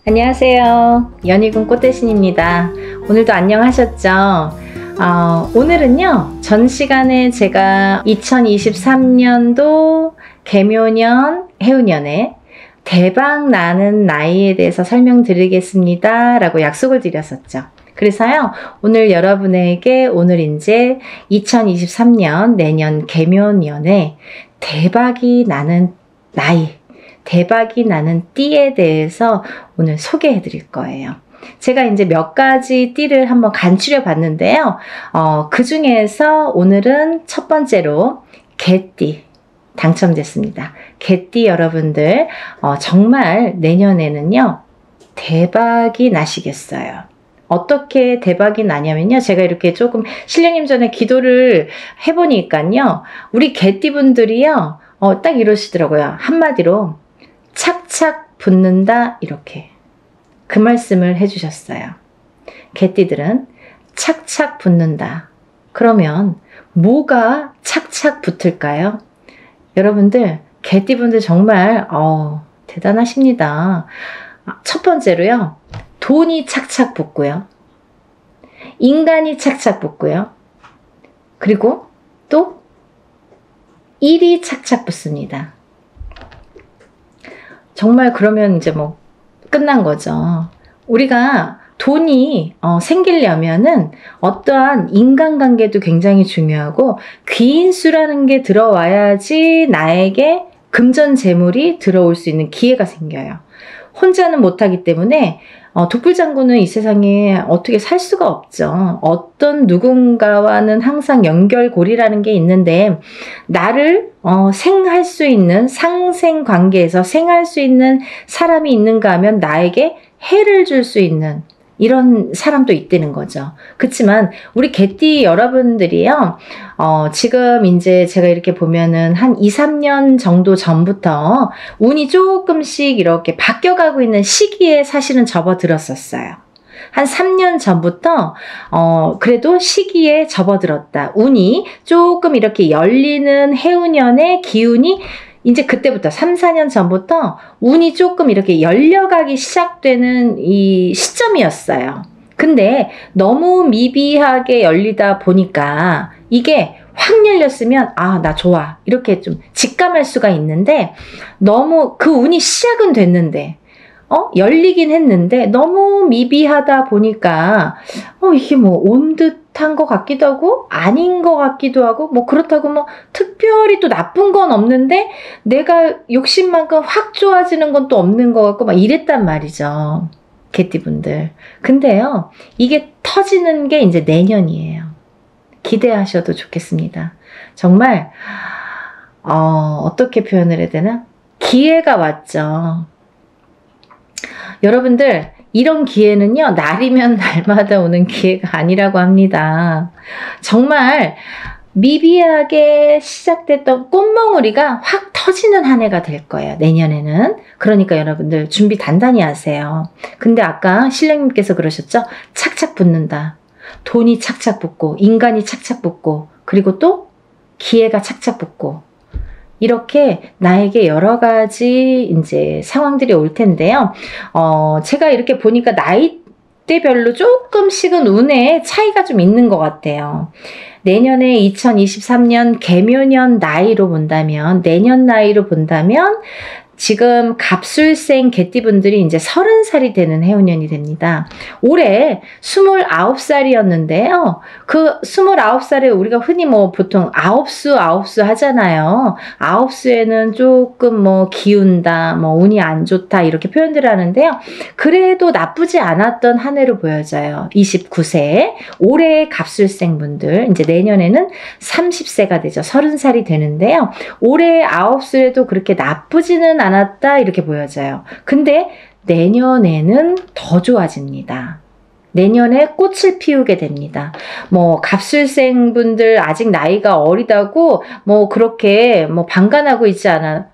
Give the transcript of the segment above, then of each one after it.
안녕하세요. 연희군 꽃대신입니다. 오늘도 안녕하셨죠? 오늘은요, 전 시간에 제가 2023년도 개묘년, 해운년에 대박 나는 나이에 대해서 설명드리겠습니다 라고 약속을 드렸었죠. 그래서요, 오늘 여러분에게 오늘 이제 2023년 내년 개묘년에 대박이 나는 나이, 대박이 나는 띠에 대해서 오늘 소개해 드릴 거예요. 제가 이제 몇 가지 띠를 한번 간추려 봤는데요. 그 중에서 오늘은 첫 번째로 개띠 당첨됐습니다. 개띠 여러분들, 정말 내년에는요, 대박이 나시겠어요. 어떻게 대박이 나냐면요. 제가 이렇게 조금 신령님 전에 기도를 해보니까요. 우리 개띠분들이요. 딱 이러시더라고요. 한마디로 착착 붙는다 이렇게 그 말씀을 해주셨어요. 개띠들은 착착 붙는다. 그러면 뭐가 착착 붙을까요? 여러분들 개띠분들 정말 대단하십니다. 첫 번째로요. 돈이 착착 붙고요. 인간이 착착 붙고요. 그리고 또 일이 착착 붙습니다. 정말 그러면 이제 뭐 끝난 거죠. 우리가 돈이 생기려면은 어떠한 인간관계도 굉장히 중요하고 귀인수라는 게 들어와야지 나에게 금전재물이 들어올 수 있는 기회가 생겨요. 혼자는 못하기 때문에 독불장군은 이 세상에 어떻게 살 수가 없죠. 어떤 누군가와는 항상 연결고리라는 게 있는데 나를 생할 수 있는 상생관계에서 생할 수 있는 사람이 있는가 하면 나에게 해를 줄 수 있는 이런 사람도 있다는 거죠. 그렇지만 우리 개띠 여러분들이요. 지금 이제 제가 이렇게 보면은 한 2, 3년 정도 전부터 운이 조금씩 이렇게 바뀌어가고 있는 시기에 사실은 접어들었었어요. 한 3년 전부터 그래도 시기에 접어들었다. 운이 조금 이렇게 열리는 해운년의 기운이 이제 그때부터 3, 4년 전부터 운이 조금 이렇게 열려가기 시작되는 이 시점이었어요. 근데 너무 미비하게 열리다 보니까 이게 확 열렸으면 나 좋아 이렇게 좀 직감할 수가 있는데 너무 그 운이 시작은 됐는데 열리긴 했는데 너무 미비하다 보니까 이게 뭐 온 듯한 것 같기도 하고 아닌 것 같기도 하고 뭐 그렇다고 뭐 특별히 또 나쁜 건 없는데 내가 욕심만큼 확 좋아지는 건 또 없는 것 같고 막 이랬단 말이죠. 개띠분들. 근데요, 이게 터지는 게 이제 내년이에요. 기대하셔도 좋겠습니다. 정말 어떻게 표현을 해야 되나? 기회가 왔죠. 여러분들 이런 기회는요. 날이면 날마다 오는 기회가 아니라고 합니다. 정말 미비하게 시작됐던 꽃몽우리가 확 터지는 한 해가 될 거예요. 내년에는. 그러니까 여러분들 준비 단단히 하세요. 근데 아까 신령님께서 그러셨죠? 착착 붙는다. 돈이 착착 붙고 인간이 착착 붙고 그리고 또 기회가 착착 붙고 이렇게 나에게 여러 가지 이제 상황들이 올 텐데요. 제가 이렇게 보니까 나이대별로 조금씩은 운에 차이가 좀 있는 것 같아요. 내년에 2023년 개묘년 나이로 본다면, 내년 나이로 본다면 지금 갑술생 개띠분들이 이제 30살이 되는 해운년이 됩니다. 올해 29살이었는데요. 그 29살에 우리가 흔히 뭐 보통 아홉수 하잖아요. 아홉수에는 조금 뭐 기운다, 뭐 운이 안 좋다 이렇게 표현들 하는데요. 그래도 나쁘지 않았던 한 해로 보여져요. 29세. 올해 갑술생 분들, 이제 내년에는 30세가 되죠. 30살이 되는데요. 올해 아홉수에도 그렇게 나쁘지는 않았다 이렇게 보여져요. 근데 내년에는 더 좋아집니다. 내년에 꽃을 피우게 됩니다. 뭐 갑술생 분들 아직 나이가 어리다고 뭐 그렇게 뭐 방관하고 있지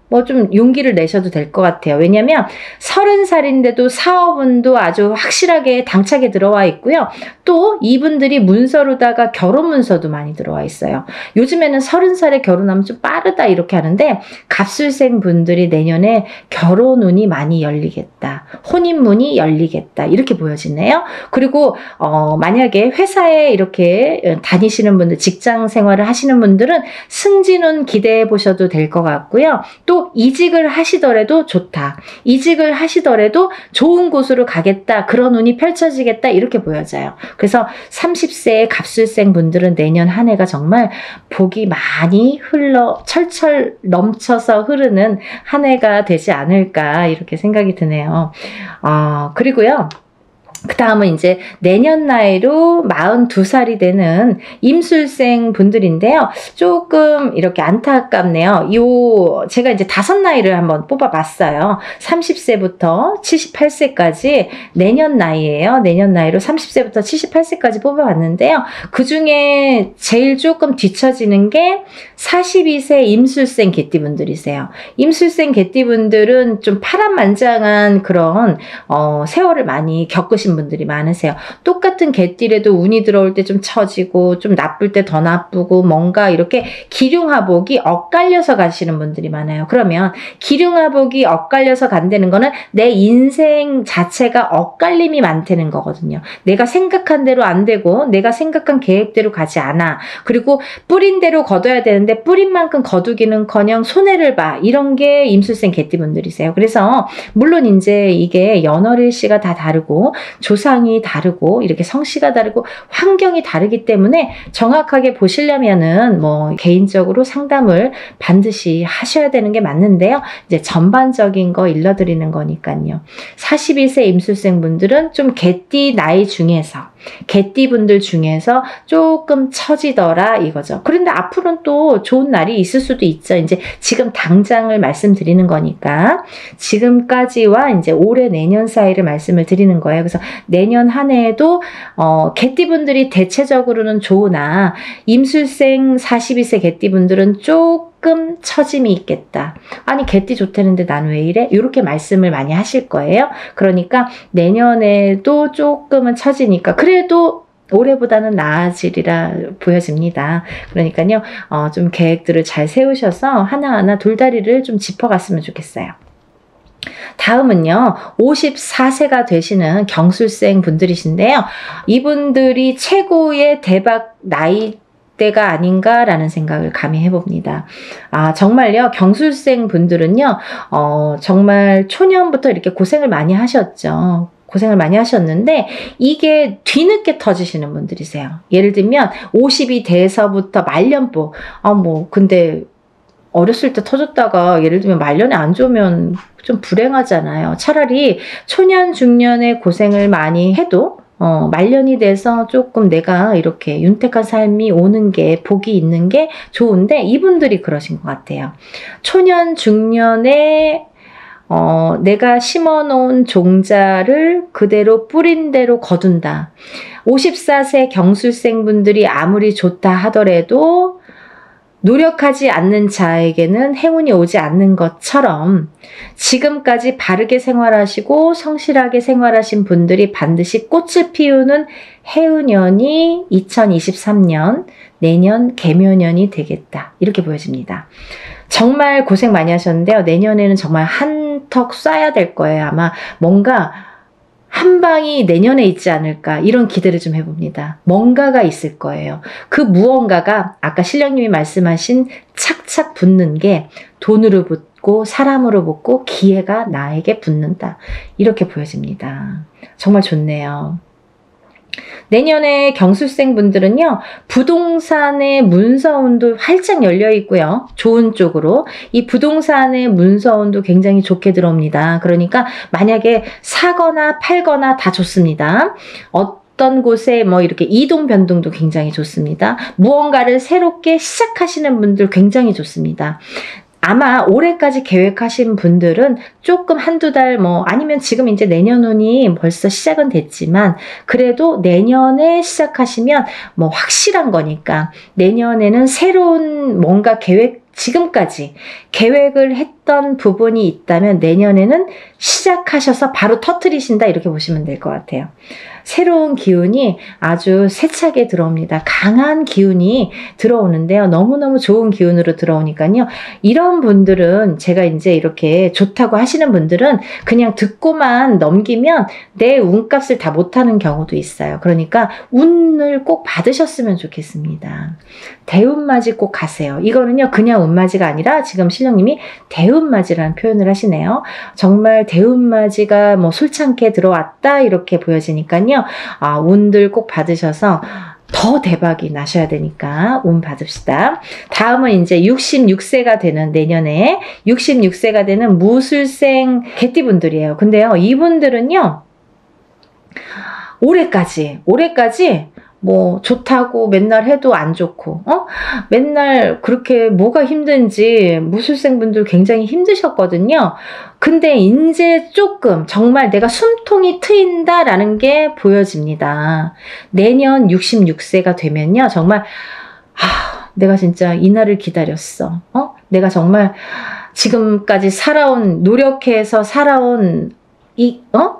뭐 좀 용기를 내셔도 될 것 같아요. 왜냐면 30살인데도 사업운도 아주 확실하게 당차게 들어와 있고요. 또 이분들이 문서로다가 결혼 문서도 많이 들어와 있어요. 요즘에는 30살에 결혼하면 좀 빠르다 이렇게 하는데 갑술생 분들이 내년에 결혼운이 많이 열리겠다. 혼인문이 열리겠다. 이렇게 보여지네요. 그리고 만약에 회사에 이렇게 다니시는 분들, 직장 생활을 하시는 분들은 승진운 기대해 보셔도 될 것 같고요. 또 이직을 하시더라도 좋다. 이직을 하시더라도 좋은 곳으로 가겠다. 그런 운이 펼쳐지겠다. 이렇게 보여져요. 그래서 30세의 갑술생 분들은 내년 한 해가 정말 복이 많이 철철 넘쳐서 흐르는 한 해가 되지 않을까 이렇게 생각이 드네요. 그리고요. 그 다음은 이제 내년 나이로 42살이 되는 임술생 분들인데요. 조금 이렇게 안타깝네요. 제가 이제 5나이를 한번 뽑아봤어요. 30세부터 78세까지 내년 나이예요. 내년 나이로 30세부터 78세까지 뽑아봤는데요. 그 중에 제일 조금 뒤처지는 게 42세 임술생 개띠분들이세요. 임술생 개띠분들은 좀 파란만장한 그런 세월을 많이 겪으신 분들이 많으세요. 똑같은 개띠래도 운이 들어올 때 좀 처지고 좀 나쁠 때 더 나쁘고 뭔가 이렇게 기륭하복이 엇갈려서 가시는 분들이 많아요. 그러면 기륭하복이 엇갈려서 간다는 거는 내 인생 자체가 엇갈림이 많다는 거거든요. 내가 생각한 대로 안 되고 내가 생각한 계획대로 가지 않아. 그리고 뿌린 대로 거둬야 되는데 뿌린 만큼 거두기는커녕 손해를 봐. 이런 게 임술생 개띠분들이세요. 그래서 물론 이제 이게 연월일시가 다 다르고 조상이 다르고 이렇게 성씨가 다르고 환경이 다르기 때문에 정확하게 보시려면은 뭐 개인적으로 상담을 반드시 하셔야 되는 게 맞는데요. 이제 전반적인 거 일러드리는 거니까요. 42세 임술생 분들은 좀 개띠 나이 중에서 개띠 분들 중에서 조금 처지더라 이거죠. 그런데 앞으로는 또 좋은 날이 있을 수도 있죠. 이제 지금 당장을 말씀드리는 거니까 지금까지와 이제 올해 내년 사이를 말씀을 드리는 거예요. 그래서 내년 한 해에도 개띠 분들이 대체적으로는 좋으나 임술생 42세 개띠 분들은 조금 처짐이 있겠다. 아니 개띠 좋다는데 난 왜 이래? 이렇게 말씀을 많이 하실 거예요. 그러니까 내년에도 조금은 처지니까 그래도 올해보다는 나아지리라 보여집니다. 그러니까요, 좀 계획들을 잘 세우셔서 하나하나 돌다리를 좀 짚어갔으면 좋겠어요. 다음은요, 54세가 되시는 경술생 분들이신데요. 이분들이 최고의 대박 나이 때가 아닌가라는 생각을 감히 해봅니다. 정말요, 경술생 분들은요, 정말 초년부터 이렇게 고생을 많이 하셨죠. 고생을 많이 하셨는데 이게 뒤늦게 터지시는 분들이세요. 예를 들면 50이 돼서부터 말년복, 근데 어렸을 때 터졌다가 예를 들면 말년에 안 좋으면 좀 불행하잖아요. 차라리 초년 중년에 고생을 많이 해도 말년이 돼서 조금 내가 이렇게 윤택한 삶이 오는 게 복이 있는 게 좋은데 이분들이 그러신 것 같아요. 초년 중년에 내가 심어놓은 종자를 그대로 뿌린 대로 거둔다. 54세 경술생분들이 아무리 좋다 하더라도 노력하지 않는 자에게는 행운이 오지 않는 것처럼 지금까지 바르게 생활하시고 성실하게 생활하신 분들이 반드시 꽃을 피우는 해운년이 2023년 내년 개묘년이 되겠다. 이렇게 보여집니다. 정말 고생 많이 하셨는데요. 내년에는 정말 한턱 쏴야 될 거예요. 아마 뭔가 한 방이 내년에 있지 않을까 이런 기대를 좀 해봅니다. 뭔가가 있을 거예요. 그 무언가가 아까 신령님이 말씀하신 착착 붙는 게 돈으로 붙고 사람으로 붙고 기회가 나에게 붙는다. 이렇게 보여집니다. 정말 좋네요. 내년에 경술생 분들은요, 부동산의 문서운도 활짝 열려 있고요. 좋은 쪽으로. 이 부동산의 문서운도 굉장히 좋게 들어옵니다. 그러니까 만약에 사거나 팔거나 다 좋습니다. 어떤 곳에 뭐 이렇게 이동 변동도 굉장히 좋습니다. 무언가를 새롭게 시작하시는 분들 굉장히 좋습니다. 아마 올해까지 계획하신 분들은 조금 한두 달 아니면 지금 이제 내년운이 벌써 시작은 됐지만 그래도 내년에 시작하시면 확실한 거니까 내년에는 새로운 뭔가 지금까지 계획을 못했던 부분이 있다면 내년에는 시작하셔서 바로 터트리신다 이렇게 보시면 될 것 같아요. 새로운 기운이 아주 세차게 들어옵니다. 강한 기운이 들어오는데요. 너무너무 좋은 기운으로 들어오니까요. 이런 분들은 제가 이제 이렇게 좋다고 하시는 분들은 그냥 듣고만 넘기면 내 운값을 다 못하는 경우도 있어요. 그러니까 운을 꼭 받으셨으면 좋겠습니다. 대운맞이 꼭 가세요. 이거는요 그냥 운맞이가 아니라 지금 신령님이 대운맞이라는 표현을 하시네요. 정말 대운맞이가 뭐 술창게 들어왔다 이렇게 보여지니까요. 운들 꼭 받으셔서 더 대박이 나셔야 되니까 운 받읍시다. 다음은 이제 66세가 되는 내년에 66세가 되는 무술생 개띠분들이에요. 근데요 이분들은요 올해까지 뭐 좋다고 맨날 해도 안 좋고 맨날 그렇게 뭐가 힘든지 무술생분들 굉장히 힘드셨거든요. 근데 이제 조금 정말 내가 숨통이 트인다라는 게 보여집니다. 내년 66세가 되면요 정말 내가 진짜 이 날을 기다렸어. 내가 정말 지금까지 노력해서 살아온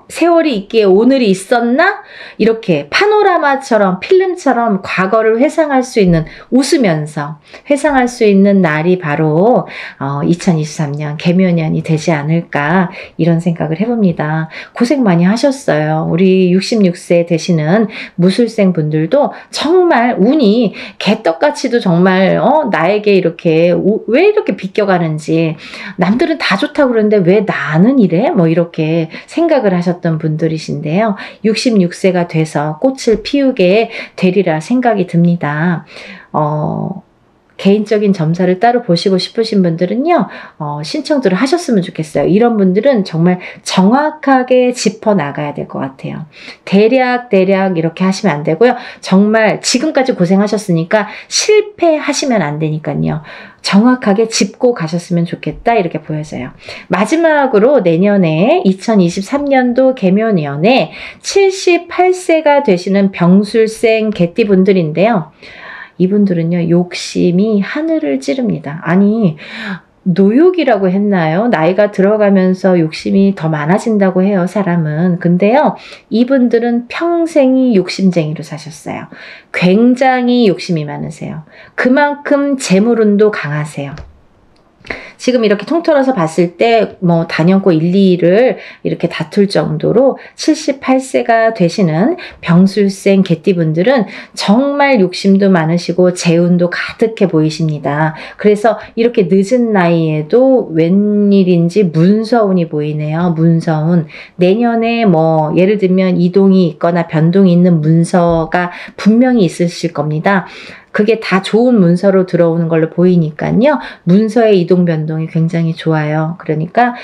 세월이 있기에 오늘이 있었나? 이렇게 파노라마처럼 필름처럼 과거를 회상할 수 있는, 웃으면서 회상할 수 있는 날이 바로 2023년 개묘년이 되지 않을까 이런 생각을 해봅니다. 고생 많이 하셨어요. 우리 66세 되시는 무술생 분들도 정말 운이 개떡같이도 정말 나에게 이렇게 왜 이렇게 비껴가는지, 남들은 다 좋다고 그러는데 왜 나는 이래? 뭐 이렇게 생각을 하셨던 분들이신데요. 66세가 돼서 꽃을 피우게 되리라 생각이 듭니다. 개인적인 점사를 따로 보시고 싶으신 분들은요. 신청들을 하셨으면 좋겠어요. 이런 분들은 정말 정확하게 짚어나가야 될 것 같아요. 대략 이렇게 하시면 안 되고요. 정말 지금까지 고생하셨으니까 실패하시면 안 되니까요. 정확하게 짚고 가셨으면 좋겠다 이렇게 보여져요. 마지막으로 내년에 2023년도 개묘년에 78세가 되시는 병술생 개띠분들인데요. 이분들은요 욕심이 하늘을 찌릅니다. 아니 노욕이라고 했나요? 나이가 들어가면서 욕심이 더 많아진다고 해요, 사람은. 근데요 이분들은 평생이 욕심쟁이로 사셨어요. 굉장히 욕심이 많으세요. 그만큼 재물운도 강하세요. 지금 이렇게 통틀어서 봤을 때 뭐 단연코 1, 2를 이렇게 다툴 정도로 78세가 되시는 병술생 개띠분들은 정말 욕심도 많으시고 재운도 가득해 보이십니다. 그래서 이렇게 늦은 나이에도 웬일인지 문서운이 보이네요. 문서운. 내년에 뭐 예를 들면 이동이 있거나 변동이 있는 문서가 분명히 있으실 겁니다. 그게 다 좋은 문서로 들어오는 걸로 보이니까요. 문서의 이동 변동이 굉장히 좋아요. 그러니까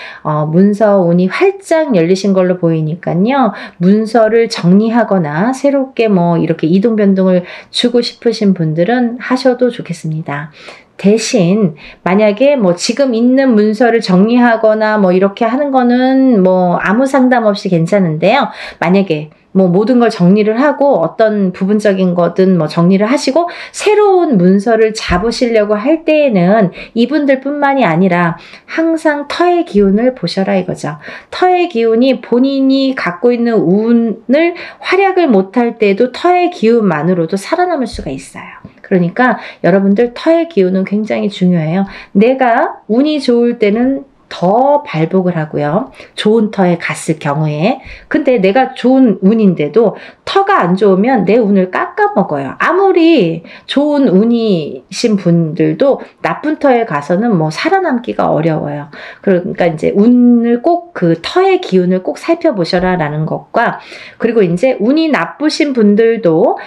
문서 운이 활짝 열리신 걸로 보이니까요. 문서를 정리하거나 새롭게 뭐 이렇게 이동 변동을 주고 싶으신 분들은 하셔도 좋겠습니다. 대신 만약에 뭐 지금 있는 문서를 정리하거나 뭐 이렇게 하는 거는 뭐 아무 상담 없이 괜찮은데요. 만약에 뭐 모든 걸 정리를 하고 어떤 부분적인 거든 뭐 정리를 하시고 새로운 문서를 잡으시려고 할 때에는 이분들 뿐만이 아니라 항상 터의 기운을 보셔라 이거죠. 터의 기운이 본인이 갖고 있는 운을 활약을 못할 때도 터의 기운만으로도 살아남을 수가 있어요. 그러니까 여러분들 터의 기운은 굉장히 중요해요. 내가 운이 좋을 때는 더 발복을 하고요. 좋은 터에 갔을 경우에. 근데 내가 좋은 운인데도 터가 안 좋으면 내 운을 깎아먹어요. 아무리 좋은 운이신 분들도 나쁜 터에 가서는 뭐 살아남기가 어려워요. 그러니까 이제 운을 꼭 그 터의 기운을 꼭 살펴보셔라 라는 것과, 그리고 이제 운이 나쁘신 분들도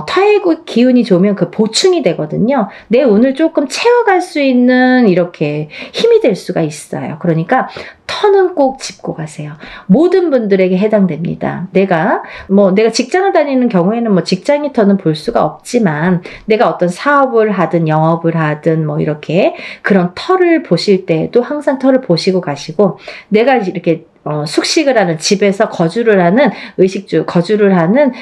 터의 기운이 좋으면 그 보충이 되거든요. 내 운을 조금 채워갈 수 있는 이렇게 힘이 될 수가 있어요. 그러니까 터는 꼭 짚고 가세요. 모든 분들에게 해당됩니다. 내가 직장을 다니는 경우에는 뭐 직장의 터는 볼 수가 없지만, 내가 어떤 사업을 하든 영업을 하든 뭐 이렇게 그런 터를 보실 때도 항상 터를 보시고 가시고, 내가 이렇게 숙식을 하는 집에서 거주를 하는 의식주 거주를 하는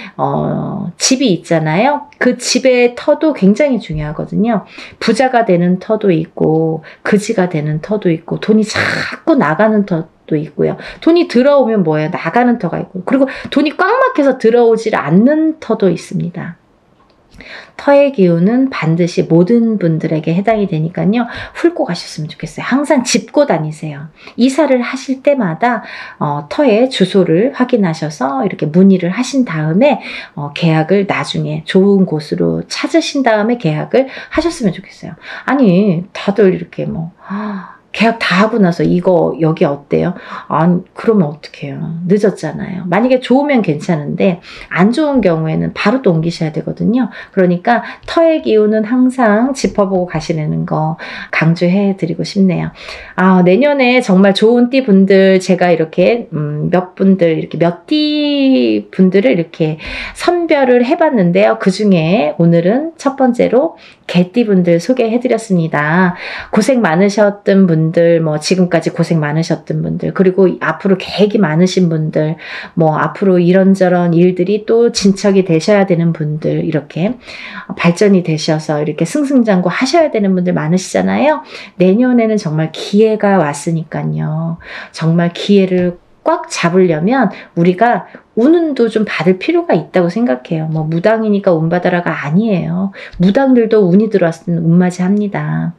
집이 있잖아요. 그 집의 터도 굉장히 중요하거든요. 부자가 되는 터도 있고 그지가 되는 터도 있고 돈이 자꾸 나가는 터도 있고요. 돈이 들어오면 뭐예요? 나가는 터가 있고 그리고 돈이 꽉 막혀서 들어오질 않는 터도 있습니다. 터의 기운은 반드시 모든 분들에게 해당이 되니까요. 훑고 가셨으면 좋겠어요. 항상 짚고 다니세요. 이사를 하실 때마다 터의 주소를 확인하셔서 이렇게 문의를 하신 다음에 계약을 나중에 좋은 곳으로 찾으신 다음에 계약을 하셨으면 좋겠어요. 아니 다들 이렇게 계약 다 하고 나서 이거 여기 어때요? 아니 그러면 어떡해요? 늦었잖아요. 만약에 좋으면 괜찮은데 안 좋은 경우에는 바로 또 옮기셔야 되거든요. 그러니까 터의 기운은 항상 짚어보고 가시는 거 강조해 드리고 싶네요. 내년에 정말 좋은 띠 분들 제가 이렇게 몇 띠 분들을 이렇게 선별을 해봤는데요. 그 중에 오늘은 첫 번째로 개띠 분들 소개해 드렸습니다. 고생 많으셨던 분들, 지금까지 고생 많으셨던 분들, 그리고 앞으로 계획이 많으신 분들, 앞으로 이런저런 일들이 또 진척이 되셔야 되는 분들, 이렇게 발전이 되셔서 이렇게 승승장구 하셔야 되는 분들 많으시잖아요. 내년에는 정말 기회가 왔으니까요. 정말 기회를 꽉 잡으려면 우리가 운도 좀 받을 필요가 있다고 생각해요. 무당이니까 운 받아라가 아니에요. 무당들도 운이 들어왔으면 운맞이합니다.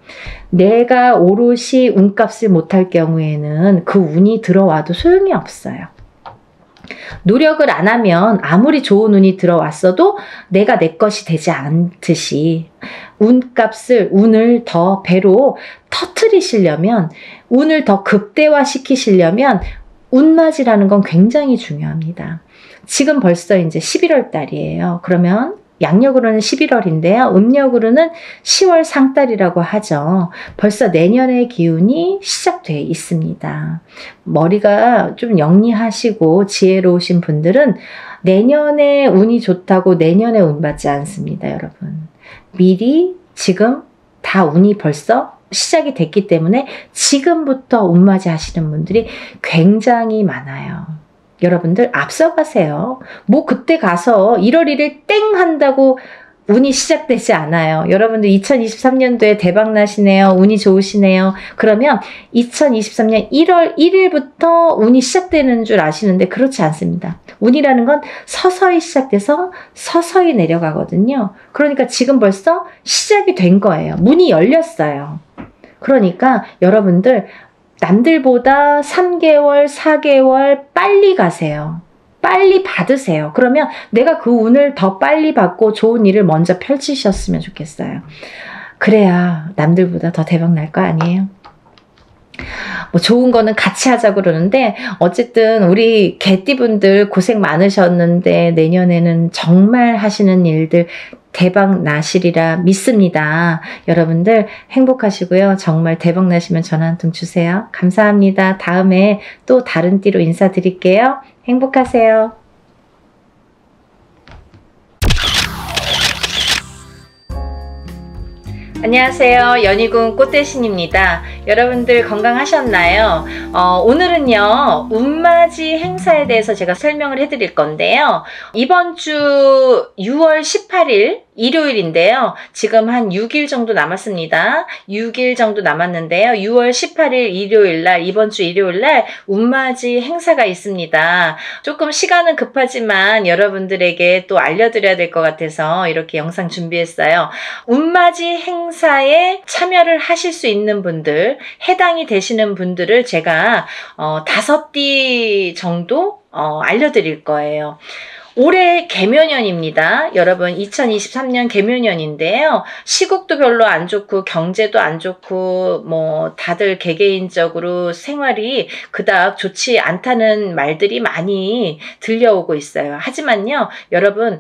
내가 오롯이 운값을 못할 경우에는 그 운이 들어와도 소용이 없어요. 노력을 안 하면 아무리 좋은 운이 들어왔어도 내가 내 것이 되지 않듯이 운을 더 배로 터트리시려면, 운을 더 극대화시키시려면 운맞이라는 건 굉장히 중요합니다. 지금 벌써 이제 11월 달이에요. 그러면 양력으로는 11월인데요. 음력으로는 10월 상달이라고 하죠. 벌써 내년의 기운이 시작돼 있습니다. 머리가 좀 영리하시고 지혜로우신 분들은 내년에 운이 좋다고 내년에 운 받지 않습니다, 여러분. 미리 지금 다 운이 벌써 시작이 됐기 때문에 지금부터 운맞이 하시는 분들이 굉장히 많아요. 여러분들 앞서가세요. 그때 가서 1월 1일 땡 한다고 운이 시작되지 않아요. 여러분들 2023년도에 대박 나시네요. 운이 좋으시네요. 그러면 2023년 1월 1일부터 운이 시작되는 줄 아시는데 그렇지 않습니다. 운이라는 건 서서히 시작돼서 서서히 내려가거든요. 그러니까 지금 벌써 시작이 된 거예요. 문이 열렸어요. 그러니까 여러분들 남들보다 3개월, 4개월 빨리 가세요. 빨리 받으세요. 그러면 내가 그 운을 더 빨리 받고 좋은 일을 먼저 펼치셨으면 좋겠어요. 그래야 남들보다 더 대박 날 거 아니에요? 좋은 거는 같이 하자고 그러는데 어쨌든 우리 개띠분들 고생 많으셨는데 내년에는 정말 하시는 일들 대박 나시리라 믿습니다. 여러분들 행복하시고요. 정말 대박 나시면 전화 한 통 주세요. 감사합니다. 다음에 또 다른 띠로 인사드릴게요. 행복하세요. 안녕하세요. 연희군 꽃대신입니다. 여러분들 건강하셨나요? 오늘은요, 운맞이 행사에 대해서 제가 설명을 해드릴 건데요. 이번 주 6월 18일 일요일인데요. 지금 한 6일 정도 남았습니다. 6일 정도 남았는데요. 6월 18일 일요일날, 이번 주 일요일날 운맞이 행사가 있습니다. 조금 시간은 급하지만 여러분들에게 또 알려드려야 될 것 같아서 이렇게 영상 준비했어요. 운맞이 행사에 참여를 하실 수 있는 분들, 해당이 되시는 분들을 제가 5띠 정도 알려드릴 거예요. 올해 개묘년입니다. 여러분 2023년 개묘년인데요. 시국도 별로 안 좋고 경제도 안 좋고 다들 개개인적으로 생활이 그닥 좋지 않다는 말들이 많이 들려오고 있어요. 하지만요. 여러분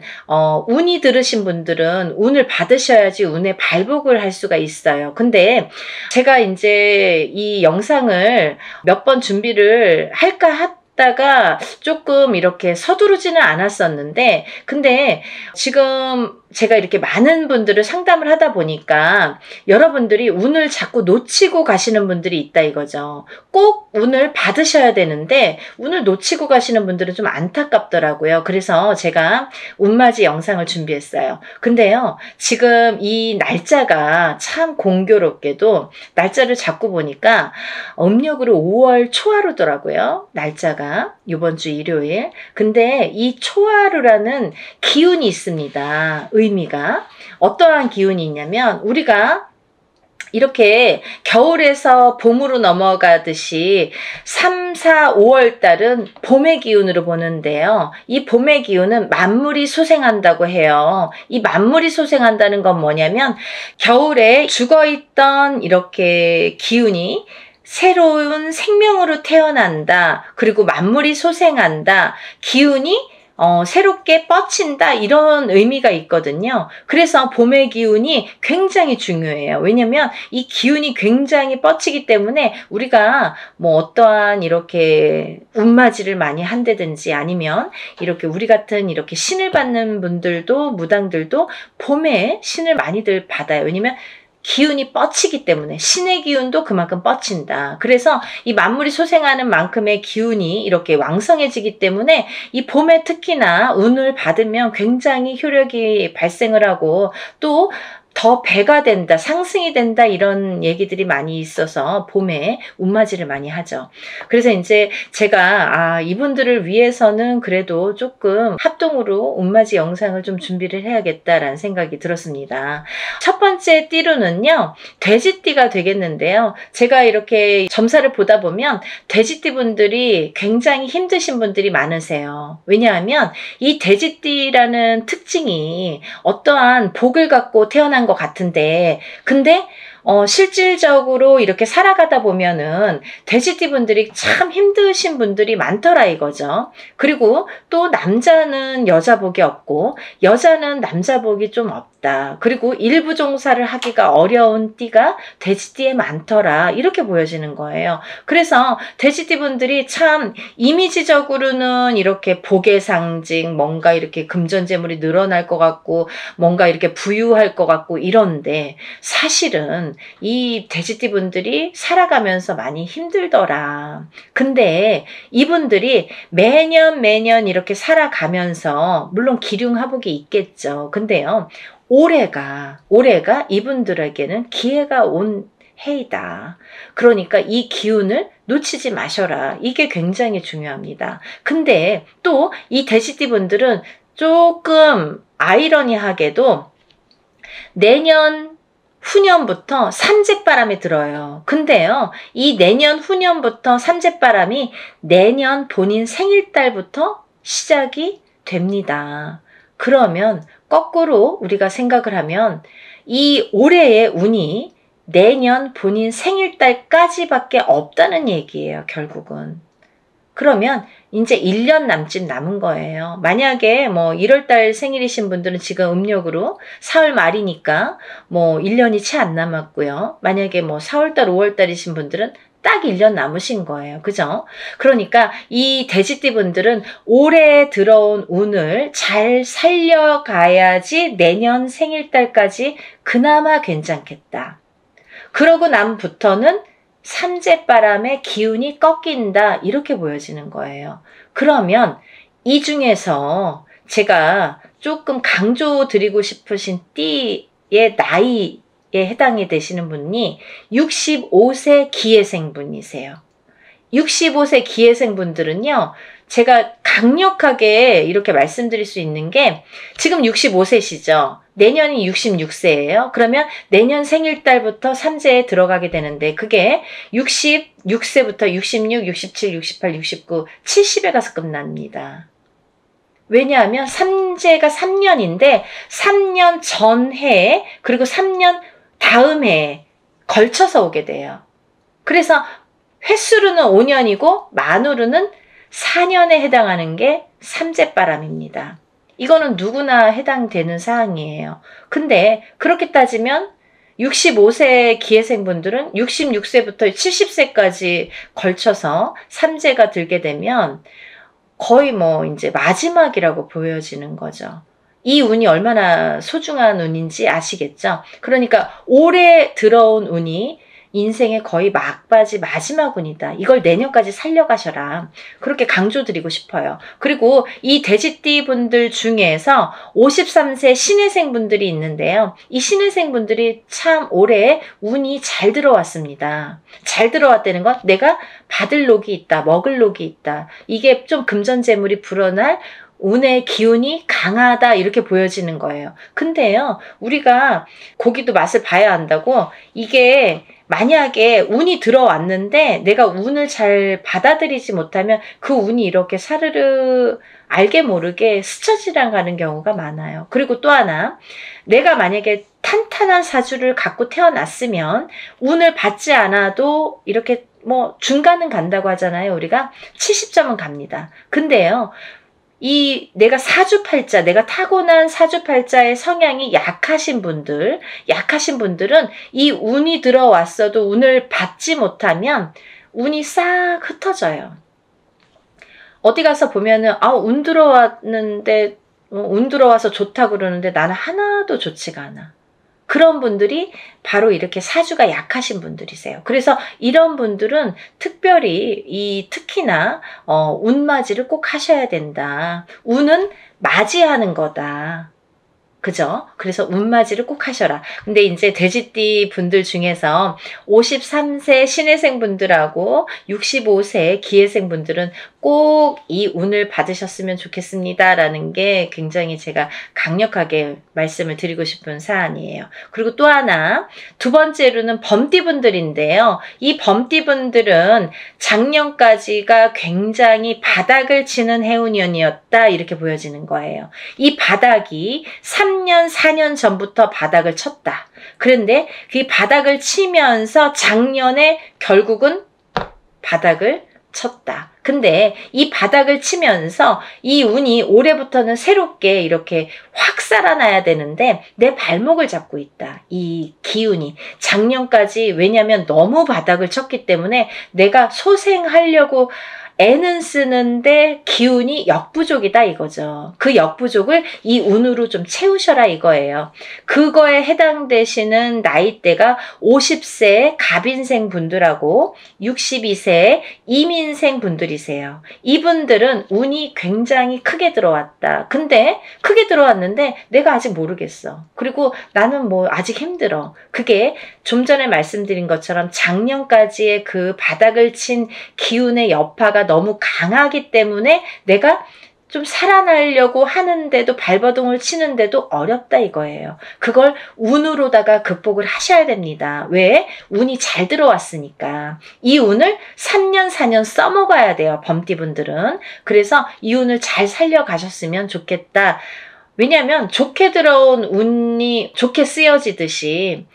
운이 들으신 분들은 운을 받으셔야지 운의 발복을 할 수가 있어요. 근데 제가 이제 이 영상을 몇 번 준비를 할까 다가 조금 이렇게 서두르지는 않았었는데 근데 지금 제가 이렇게 많은 분들을 상담을 하다 보니까 여러분들이 운을 자꾸 놓치고 가시는 분들이 있다 이거죠. 꼭 운을 받으셔야 되는데 운을 놓치고 가시는 분들은 좀 안타깝더라고요. 그래서 제가 운맞이 영상을 준비했어요. 근데요, 지금 이 날짜가 참 공교롭게도 날짜를 잡고 보니까 음력으로 5월 초하루더라고요. 날짜가 이번 주 일요일. 근데 이 초하루라는 기운이 있습니다. 의미가. 어떠한 기운이 있냐면 우리가 이렇게 겨울에서 봄으로 넘어가듯이 3, 4, 5월 달은 봄의 기운으로 보는데요. 이 봄의 기운은 만물이 소생한다고 해요. 이 만물이 소생한다는 건 뭐냐면 겨울에 죽어있던 이렇게 기운이 새로운 생명으로 태어난다. 그리고 만물이 소생한다. 기운이 새롭게 뻗친다 이런 의미가 있거든요. 그래서 봄의 기운이 굉장히 중요해요. 왜냐면 이 기운이 굉장히 뻗치기 때문에 우리가 뭐 어떠한 이렇게 운맞이를 많이 한다든지 아니면 이렇게 우리 같은 이렇게 신을 받는 분들도 무당들도 봄에 신을 많이들 받아요. 왜냐면 기운이 뻗치기 때문에 신의 기운도 그만큼 뻗친다. 그래서 이 만물이 소생하는 만큼의 기운이 이렇게 왕성해지기 때문에 이 봄에 특히나 운을 받으면 굉장히 효력이 발생을 하고 또 더 배가 된다, 상승이 된다 이런 얘기들이 많이 있어서 봄에 운맞이를 많이 하죠. 그래서 이제 제가 이분들을 위해서는 그래도 조금 합동으로 운맞이 영상을 좀 준비를 해야겠다라는 생각이 들었습니다. 첫 번째 띠로는요, 돼지띠가 되겠는데요. 제가 이렇게 점사를 보다 보면 돼지띠 분들이 굉장히 힘드신 분들이 많으세요. 왜냐하면 이 돼지띠라는 특징이 어떠한 복을 갖고 태어난 것 같은데 근데 실질적으로 이렇게 살아가다 보면은 돼지띠 분들이 참 힘드신 분들이 많더라 이거죠. 그리고 또 남자는 여자 복이 없고 여자는 남자 복이 좀 없다. 그리고 일부 종사를 하기가 어려운 띠가 돼지띠에 많더라. 이렇게 보여지는 거예요. 그래서 돼지띠 분들이 참 이미지적으로는 이렇게 복의 상징, 뭔가 이렇게 금전재물이 늘어날 것 같고 뭔가 이렇게 부유할 것 같고 이런데 사실은 이 돼지띠 분들이 살아가면서 많이 힘들더라. 근데 이분들이 매년 이렇게 살아가면서 물론 기륭하복이 있겠죠. 근데요, 올해가 이분들에게는 기회가 온 해이다. 그러니까 이 기운을 놓치지 마셔라. 이게 굉장히 중요합니다. 근데 또 이 돼지띠 분들은 조금 아이러니하게도 내년 후년부터 삼재바람이 들어요. 근데요, 이 내년 후년부터 삼재바람이 내년 본인 생일달부터 시작이 됩니다. 그러면 거꾸로 우리가 생각을 하면 이 올해의 운이 내년 본인 생일달까지밖에 없다는 얘기예요, 결국은. 그러면 이제 1년 남짓 남은 거예요. 만약에 뭐 1월달 생일이신 분들은 지금 음력으로 4월 말이니까 뭐 1년이 채 안 남았고요. 만약에 뭐 4월달, 5월달이신 분들은 딱 1년 남으신 거예요. 그죠? 그러니까 이 돼지띠 분들은 올해 들어온 운을 잘 살려가야지 내년 생일달까지 그나마 괜찮겠다. 그러고 남부터는 삼재바람의 기운이 꺾인다 이렇게 보여지는 거예요. 그러면 이 중에서 제가 조금 강조드리고 싶으신 띠의 나이에 해당이 되시는 분이 65세 기해생 분이세요. 65세 기해생 분들은요, 제가 강력하게 이렇게 말씀드릴 수 있는 게 지금 65세시죠. 내년이 66세예요. 그러면 내년 생일달부터 삼재에 들어가게 되는데 그게 66세부터 66, 67, 68, 69, 70에 가서 끝납니다. 왜냐하면 삼재가 3년인데 3년 전해에 그리고 3년 다음 해에 걸쳐서 오게 돼요. 그래서 횟수로는 5년이고 만으로는 4년에 해당하는 게 삼재바람입니다. 이거는 누구나 해당되는 사항이에요. 근데 그렇게 따지면 65세 기해생분들은 66세부터 70세까지 걸쳐서 삼재가 들게 되면 거의 뭐 이제 마지막이라고 보여지는 거죠. 이 운이 얼마나 소중한 운인지 아시겠죠? 그러니까 올해 들어온 운이 인생의 거의 막바지 마지막 운이다. 이걸 내년까지 살려가셔라. 그렇게 강조드리고 싶어요. 그리고 이 돼지띠 분들 중에서 53세 신혜생 분들이 있는데요. 이 신혜생 분들이 참 올해 운이 잘 들어왔습니다. 잘 들어왔다는 건 내가 받을 녹이 있다, 먹을 녹이 있다. 이게 좀 금전재물이 불어날 운의 기운이 강하다 이렇게 보여지는 거예요. 근데요, 우리가 고기도 맛을 봐야 한다고 이게 만약에 운이 들어왔는데 내가 운을 잘 받아들이지 못하면 그 운이 이렇게 사르르 알게 모르게 스쳐 지나가는 경우가 많아요. 그리고 또 하나, 내가 만약에 탄탄한 사주를 갖고 태어났으면 운을 받지 않아도 이렇게 뭐 중간은 간다고 하잖아요. 우리가 70점은 갑니다. 근데요, 내가 사주팔자, 내가 타고난 사주팔자의 성향이 약하신 분들은 이 운이 들어왔어도 운을 받지 못하면 운이 싹 흩어져요. 어디 가서 보면은, 운 들어왔는데, 운 들어와서 좋다 그러는데 나는 하나도 좋지가 않아. 그런 분들이 바로 이렇게 사주가 약하신 분들이세요. 그래서 이런 분들은 특별히 특히나 운맞이를 꼭 하셔야 된다. 운은 맞이하는 거다. 그죠? 그래서 운맞이를 꼭 하셔라. 근데 이제 돼지띠 분들 중에서 53세 신혜생 분들하고 65세 기혜생 분들은 꼭 이 운을 받으셨으면 좋겠습니다. 라는 게 굉장히 제가 강력하게 말씀을 드리고 싶은 사안이에요. 그리고 또 하나, 두 번째로는 범띠 분들인데요. 이 범띠 분들은 작년까지가 굉장히 바닥을 치는 해운년이었다. 이렇게 보여지는 거예요. 이 바닥이 3년, 4년 전부터 바닥을 쳤다. 그런데 그 바닥을 치면서 작년에 결국은 바닥을 쳤다. 근데 이 바닥을 치면서 이 운이 올해부터는 새롭게 이렇게 확 살아나야 되는데 내 발목을 잡고 있다. 이 기운이. 작년까지 왜냐면 너무 바닥을 쳤기 때문에 내가 소생하려고 애는 쓰는데 기운이 역부족이다 이거죠. 그 역부족을 이 운으로 좀 채우셔라 이거예요. 그거에 해당되시는 나이대가 50세 갑인생 분들하고 62세 이민생 분들이세요. 이분들은 운이 굉장히 크게 들어왔다. 근데 크게 들어왔는데 내가 아직 모르겠어. 그리고 나는 뭐 아직 힘들어. 그게 좀 전에 말씀드린 것처럼 작년까지의 그 바닥을 친 기운의 여파가 너무 강하기 때문에 내가 좀 살아나려고 하는데도 발버둥을 치는데도 어렵다 이거예요. 그걸 운으로다가 극복을 하셔야 됩니다. 왜? 운이 잘 들어왔으니까. 이 운을 3년 4년 써먹어야 돼요. 범띠분들은. 그래서 이 운을 잘 살려가셨으면 좋겠다. 왜냐하면 좋게 들어온 운이 좋게 쓰여지듯이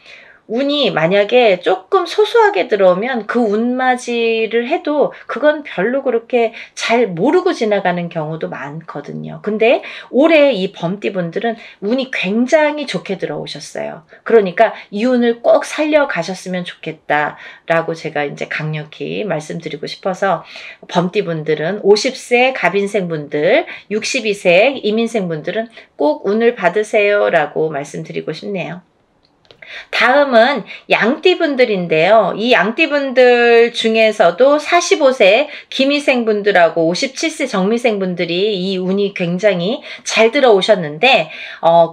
운이 만약에 조금 소소하게 들어오면 그 운맞이를 해도 그건 별로 그렇게 잘 모르고 지나가는 경우도 많거든요. 근데 올해 이 범띠분들은 운이 굉장히 좋게 들어오셨어요. 그러니까 이 운을 꼭 살려가셨으면 좋겠다라고 제가 이제 강력히 말씀드리고 싶어서 범띠분들은 50세 갑인생분들, 62세 이민생분들은 꼭 운을 받으세요라고 말씀드리고 싶네요. 다음은 양띠분들인데요. 이 양띠분들 중에서도 45세 김희생분들하고 57세 정미생분들이 이 운이 굉장히 잘 들어오셨는데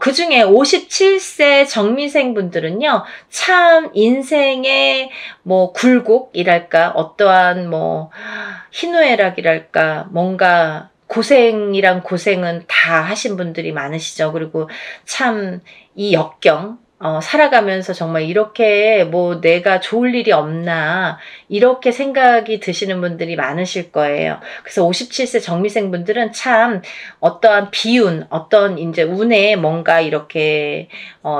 그 중에 57세 정미생분들은요. 참 인생의 뭐 굴곡이랄까 어떠한 뭐 희노애락이랄까 뭔가 고생이란 고생은 다 하신 분들이 많으시죠. 그리고 참 이 역경 살아가면서 정말 이렇게 뭐 내가 좋을 일이 없나 이렇게 생각이 드시는 분들이 많으실 거예요. 그래서 57세 정미생 분들은 참 어떠한 비운, 어떤 이제 운에 뭔가 이렇게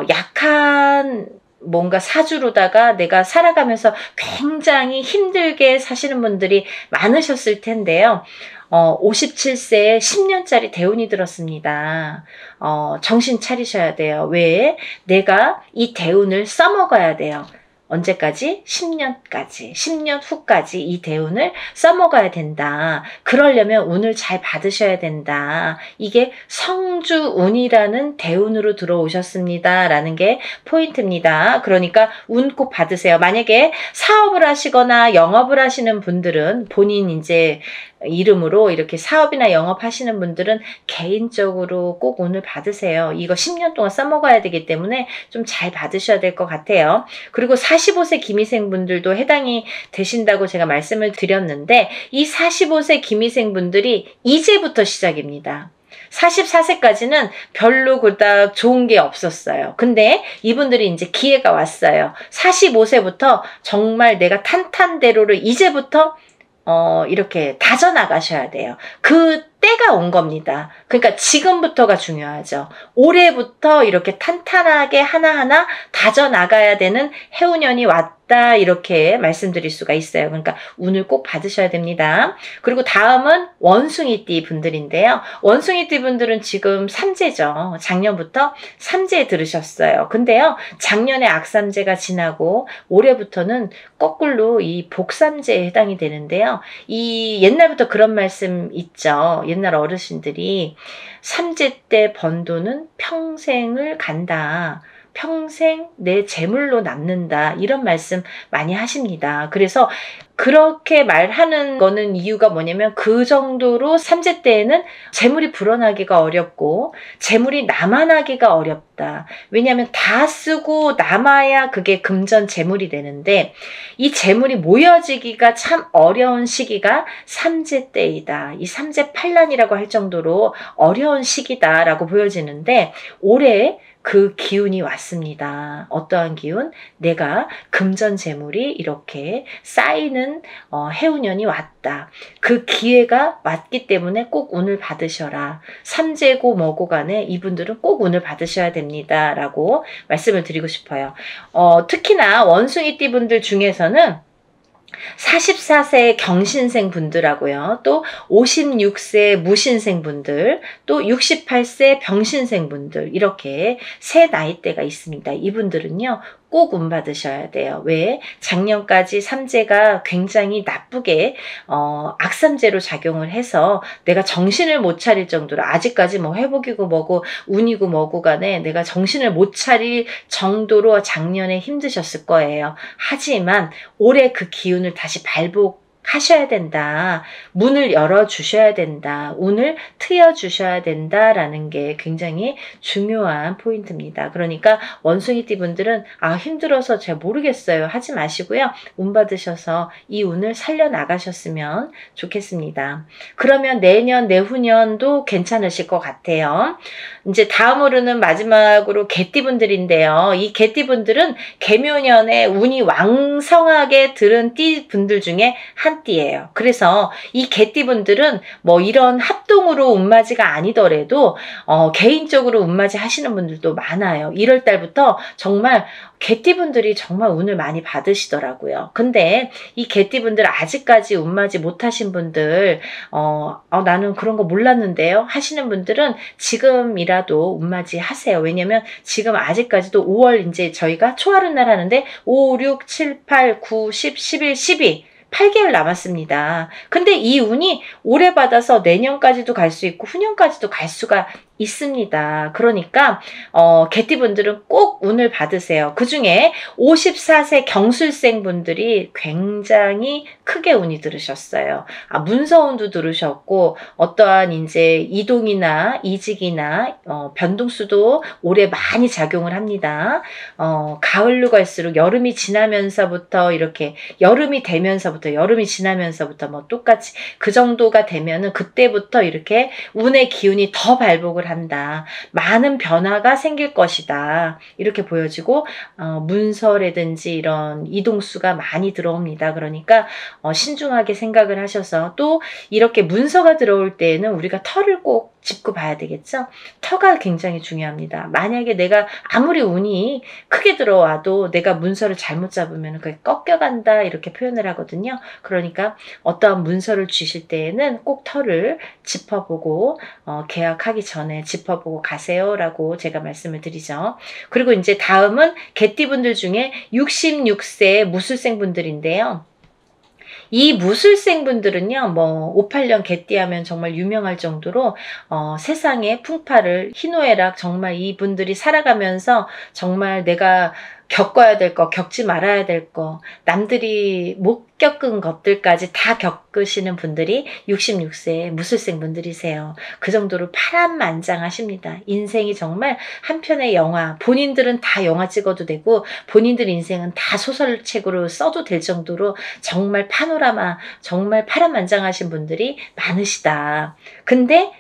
약한 뭔가 사주로다가 내가 살아가면서 굉장히 힘들게 사시는 분들이 많으셨을 텐데요. 57세에 10년짜리 대운이 들었습니다. 정신 차리셔야 돼요. 왜? 내가 이 대운을 써먹어야 돼요. 언제까지? 10년까지. 10년 후까지 이 대운을 써먹어야 된다. 그러려면 운을 잘 받으셔야 된다. 이게 성주운이라는 대운으로 들어오셨습니다. 라는 게 포인트입니다. 그러니까 운 꼭 받으세요. 만약에 사업을 하시거나 영업을 하시는 분들은 본인 이제 이름으로 이렇게 사업이나 영업하시는 분들은 개인적으로 꼭 운을 받으세요. 이거 10년 동안 써먹어야 되기 때문에 좀 잘 받으셔야 될 것 같아요. 그리고 45세 기미생 분들도 해당이 되신다고 제가 말씀을 드렸는데 이 45세 기미생 분들이 이제부터 시작입니다. 44세까지는 별로 그닥 좋은 게 없었어요. 근데 이분들이 이제 기회가 왔어요. 45세부터 정말 내가 탄탄대로를 이제부터 이렇게 다져나가셔야 돼요. 그 때가 온 겁니다. 그러니까 지금부터가 중요하죠. 올해부터 이렇게 탄탄하게 하나하나 다져나가야 되는 해운년이 왔다 이렇게 말씀드릴 수가 있어요. 그러니까 운을 꼭 받으셔야 됩니다. 그리고 다음은 원숭이띠 분들인데요. 원숭이띠 분들은 지금 삼재죠. 작년부터 삼재에 들으셨어요. 근데요. 작년에 악삼재가 지나고 올해부터는 거꾸로 이 복삼재에 해당이 되는데요. 이 옛날부터 그런 말씀 있죠. 옛날 어르신들이 삼재 때 번 돈은 평생을 간다. 평생 내 재물로 남는다. 이런 말씀 많이 하십니다. 그래서 그렇게 말하는 거는 이유가 뭐냐면 그 정도로 삼재 때에는 재물이 불어나기가 어렵고 재물이 남아나기가 어렵다. 왜냐하면 다 쓰고 남아야 그게 금전 재물이 되는데 이 재물이 모여지기가 참 어려운 시기가 삼재 때이다. 이 삼재 팔란이라고 할 정도로 어려운 시기다라고 보여지는데 올해 그 기운이 왔습니다. 어떠한 기운? 내가 금전 재물이 이렇게 쌓이는 해운년이 왔다. 그 기회가 왔기 때문에 꼭 운을 받으셔라. 삼재고 뭐고 간에 이분들은 꼭 운을 받으셔야 됩니다. 라고 말씀을 드리고 싶어요. 특히나 원숭이띠 분들 중에서는 44세 경신생 분들하고요. 또 56세 무신생 분들, 또 68세 병신생 분들 이렇게 세 나이대가 있습니다. 이분들은요. 꼭 운 받으셔야 돼요. 왜? 작년까지 삼재가 굉장히 나쁘게 악삼재로 작용을 해서 내가 정신을 못 차릴 정도로 아직까지 뭐 회복이고 뭐고 운이고 뭐고 간에 내가 정신을 못 차릴 정도로 작년에 힘드셨을 거예요. 하지만 올해 그 기운을 다시 발복하셔야 된다. 문을 열어주셔야 된다. 운을 트여주셔야 된다라는 게 굉장히 중요한 포인트입니다. 그러니까 원숭이띠 분들은 힘들어서 잘 모르겠어요. 하지 마시고요. 운 받으셔서 이 운을 살려나가셨으면 좋겠습니다. 그러면 내년, 내후년도 괜찮으실 것 같아요. 이제 다음으로는 마지막으로 개띠 분들인데요. 이 개띠 분들은 개묘년에 운이 왕성하게 들은 띠 분들 중에 한 띠예요. 그래서 이 개띠 분들은 뭐 이런 합동으로 운맞이가 아니더라도 개인적으로 운맞이 하시는 분들도 많아요. 1월 달부터 정말 개띠분들이 정말 운을 많이 받으시더라고요. 근데 이 개띠분들 아직까지 운맞이 못하신 분들 나는 그런 거 몰랐는데요 하시는 분들은 지금이라도 운맞이 하세요. 왜냐면 지금 아직까지도 5월 이제 저희가 초하룻 날 하는데 5, 6, 7, 8, 9, 10, 11, 12 8개월 남았습니다. 근데 이 운이 올해 받아서 내년까지도 갈 수 있고 후년까지도 갈 수가 있습니다. 그러니까 개띠분들은 꼭 운을 받으세요. 그 중에 54세 경술생 분들이 굉장히 크게 운이 들으셨어요. 문서운도 들으셨고 어떠한 이제 이동이나 이직이나 변동수도 올해 많이 작용을 합니다. 가을로 갈수록 여름이 지나면서부터 이렇게 여름이 되면서부터 여름이 지나면서부터 뭐 똑같이 그 정도가 되면은 그때부터 이렇게 운의 기운이 더 발복을 한다. 많은 변화가 생길 것이다. 이렇게 보여지고 문서라든지 이런 이동수가 많이 들어옵니다. 그러니까 신중하게 생각을 하셔서 또 이렇게 문서가 들어올 때에는 우리가 털을 꼭 짚고 봐야 되겠죠? 터가 굉장히 중요합니다. 만약에 내가 아무리 운이 크게 들어와도 내가 문서를 잘못 잡으면 그게 꺾여간다 이렇게 표현을 하거든요. 그러니까 어떠한 문서를 주실 때에는 꼭 터를 짚어보고 계약하기 전에 짚어보고 가세요라고 제가 말씀을 드리죠. 그리고 이제 다음은 개띠분들 중에 66세 무술생 분들인데요. 이 무술생 분들은요, 뭐 58년 개띠하면 정말 유명할 정도로 세상의 풍파를 희노애락 정말 이분들이 살아가면서 정말 내가 겪어야 될 거, 겪지 말아야 될 거, 남들이 못 겪은 것들까지 다 겪으시는 분들이 66세 무술생 분들이세요. 그 정도로 파란만장하십니다. 인생이 정말 한 편의 영화, 본인들은 다 영화 찍어도 되고 본인들 인생은 다 소설책으로 써도 될 정도로 정말 파노라마, 정말 파란만장하신 분들이 많으시다. 근데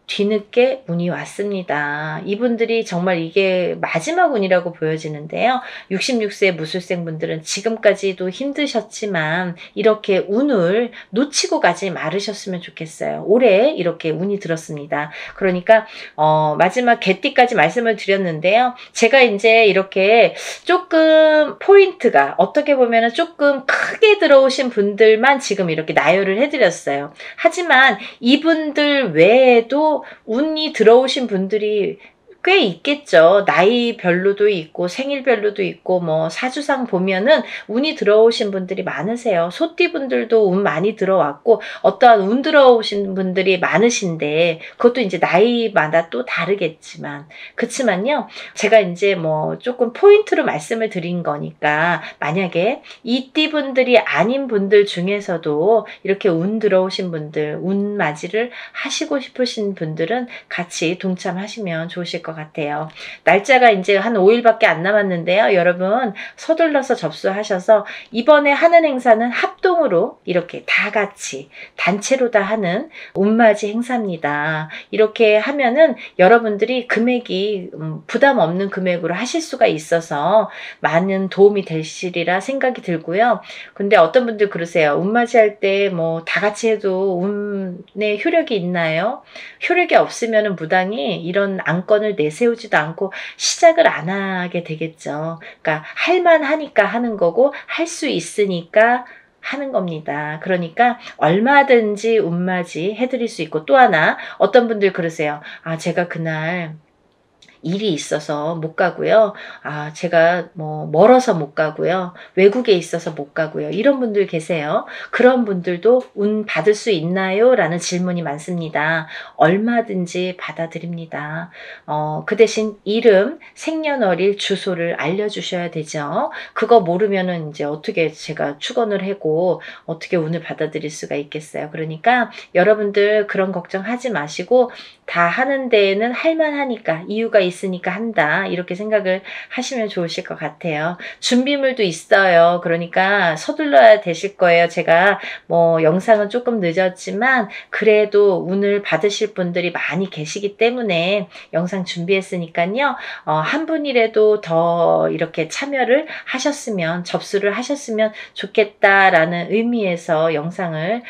뒤늦게 운이 왔습니다. 이분들이 정말 이게 마지막 운이라고 보여지는데요. 66세 무술생 분들은 지금까지도 힘드셨지만 이렇게 운을 놓치고 가지 말으셨으면 좋겠어요. 올해 이렇게 운이 들었습니다. 그러니까 마지막 개띠까지 말씀을 드렸는데요. 제가 이제 이렇게 조금 포인트가 어떻게 보면 조금 크게 들어오신 분들만 지금 이렇게 나열을 해드렸어요. 하지만 이분들 외에도 운이 들어오신 분들이 꽤 있겠죠. 나이별로도 있고 생일별로도 있고 뭐 사주상 보면은 운이 들어오신 분들이 많으세요. 소띠분들도 운 많이 들어왔고 어떠한 운 들어오신 분들이 많으신데 그것도 이제 나이마다 또 다르겠지만 그렇지만요. 제가 이제 뭐 조금 포인트로 말씀을 드린 거니까 만약에 이 띠분들이 아닌 분들 중에서도 이렇게 운 들어오신 분들 운 맞이를 하시고 싶으신 분들은 같이 동참하시면 좋으실 것 같아요. 날짜가 이제 한 5일밖에 안 남았는데요. 여러분 서둘러서 접수하셔서 이번에 하는 행사는 합동으로 이렇게 다 같이 단체로 다 하는 운맞이 행사입니다. 이렇게 하면은 여러분들이 금액이 부담 없는 금액으로 하실 수가 있어서 많은 도움이 되시리라 생각이 들고요. 근데 어떤 분들 그러세요. 운맞이 할 때 뭐 다 같이 해도 운에 효력이 있나요? 효력이 없으면 무당이 이런 안건을 내세우지도 않고 시작을 안 하게 되겠죠. 그러니까 할만하니까 하는 거고 할 수 있으니까 하는 겁니다. 그러니까 얼마든지 운맞이 해드릴 수 있고 또 하나 어떤 분들 그러세요. 아 제가 그날 일이 있어서 못 가고요. 아, 제가 뭐 멀어서 못 가고요. 외국에 있어서 못 가고요. 이런 분들 계세요. 그런 분들도 운 받을 수 있나요? 라는 질문이 많습니다. 얼마든지 받아드립니다. 그 대신 이름, 생년월일, 주소를 알려주셔야 되죠. 그거 모르면은 이제 어떻게 제가 축원을 하고 어떻게 운을 받아들일 수가 있겠어요. 그러니까 여러분들 그런 걱정하지 마시고 다 하는 데에는 할만하니까 이유가 있으니까 한다 이렇게 생각을 하시면 좋으실 것 같아요. 준비물도 있어요. 그러니까 서둘러야 되실 거예요. 제가 뭐 영상은 조금 늦었지만 그래도 운을 받으실 분들이 많이 계시기 때문에 영상 준비했으니까요. 한 분이라도 더 이렇게 참여를 하셨으면 접수를 하셨으면 좋겠다라는 의미에서 영상을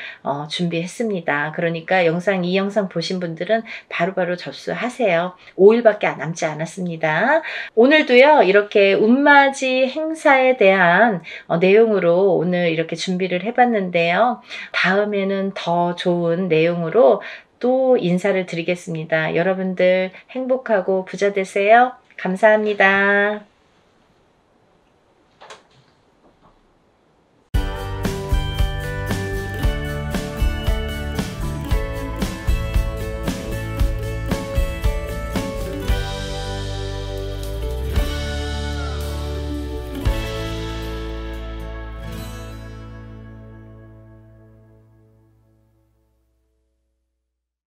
준비했습니다. 그러니까 이 영상 보신 분들은 바로바로 접수하세요. 5일밖에 남지 않았습니다. 오늘도요 이렇게 운맞이 행사에 대한 내용으로 오늘 이렇게 준비를 해봤는데요. 다음에는 더 좋은 내용으로 또 인사를 드리겠습니다. 여러분들 행복하고 부자 되세요. 감사합니다.